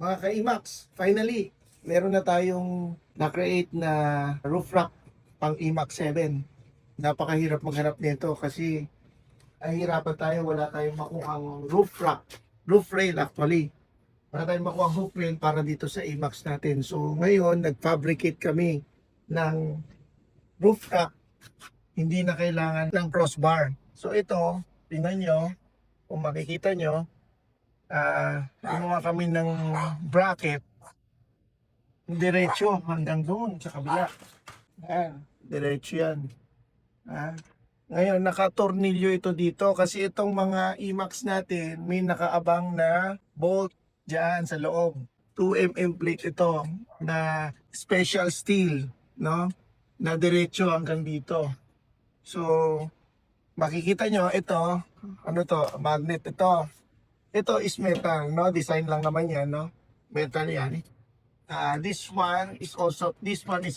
Mga ka-IMAX, finally, meron na tayong na-create na roof rack pang IMAX 7. Napakahirap maghanap nito kasi ay hirapan tayo, wala tayong makuhang roof rack, roof rail actually. Wala tayong makuhang roof rail para dito sa IMAX natin. So ngayon, nag-fabricate kami ng roof rack, hindi na kailangan ng crossbar. So ito, tingnan nyo, kung makikita nyo, gumawa kami ng bracket diretso hanggang doon sa kabila. Ayan, diretso yan. Ah, Ngayon, nakatornilyo ito dito kasi itong mga IMAX natin may nakaabang na bolt dyan sa loob. 2mm plate ito na special steel, no? Na diretso hanggang dito. So, makikita nyo, ito, ano to, magnet ito. Ito is metal, no? Design lang naman yan, no? Metal yan. This one is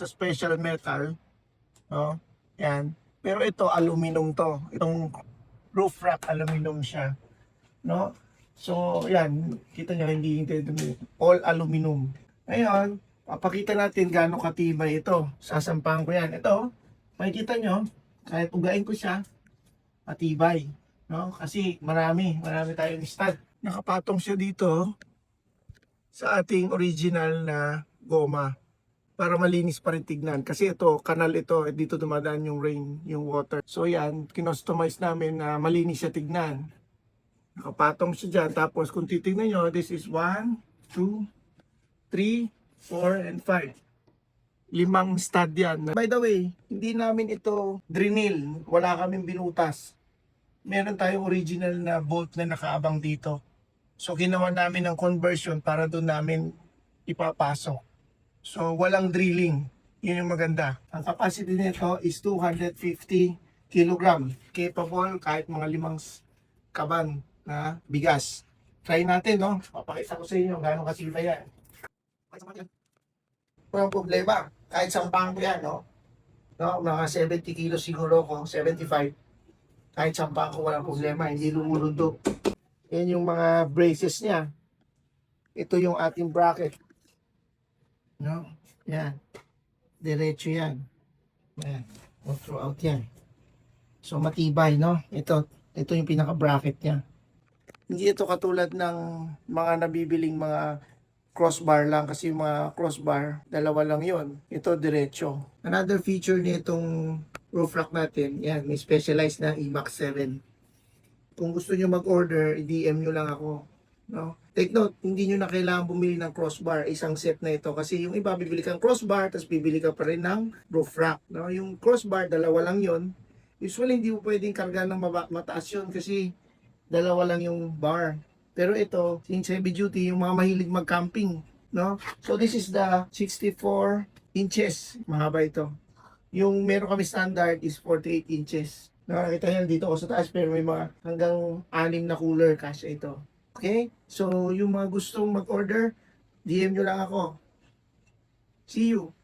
a special metal, no? Yan. Pero ito aluminum to. Itong roof rack aluminum siya, no? So, yan, kita niyo hindi all aluminum. Ngayon, papakita natin gaano katibay ito. Sasampahan ko yan. Ito, makikita nyo, kahit ugain ko siya, matibay, no? Kasi marami tayong stud. Nakapatong siya dito sa ating original na goma para malinis pa rin tignan. Kasi ito, kanal ito, dito dumadaan yung rain, yung water. So yan, kinostomize namin na malinis siya tignan. Nakapatong siya dyan. Tapos kung titignan nyo, this is 1, 2, 3, 4, and 5. 5 stud yan. By the way, hindi namin ito drinil. Wala kaming binutas. Meron tayong original na bolt na nakaabang dito. So ginawa namin ng conversion para doon namin ipapasok. So walang drilling. Yun yung maganda. Ang capacity nito is 250 kg. Capable kahit mga 5 kaban na bigas. Try natin, no? Papakita ko sa inyo gano'ng kasila yan. Walang problema. Kahit sampahan ko yan, no? No, mga 70 kilos siguro ko, 75. Kahit sampahan ko walang problema, hindi lumulundo. Yan yung mga braces niya. Ito yung ating bracket. No? Yan. Diretso yan. Yan. All throughout yan. So matibay, no? Ito yung pinaka-bracket niya. Hindi ito katulad ng mga nabibiling mga crossbar lang kasi yung mga crossbar, dalawa lang yon. Ito diretso. Another feature nitong roof rack natin, yan, may specialized na IMAX 7. Kung gusto nyo mag-order, i-DM nyo lang ako. No? Take note, hindi nyo na kailangan bumili ng crossbar, isang set na ito. Kasi yung iba, bibili kang crossbar, tapos bibili ka pa rin ng roof rack. No? Yung crossbar, dalawa lang yon. Usually, hindi mo pwedeng karga ng mataas yun kasi dalawa lang yung bar. Pero ito, since heavy duty, yung mga mahilig mag-camping. No? So this is the 64 inches. Mahaba ito. Yung meron kami standard is 48 inches. Nakakita yan dito ako sa taas pero may mga hanggang 6 na cooler kasya ito. Okay? So yung mga gustong mag-order, DM nyo lang ako. See you!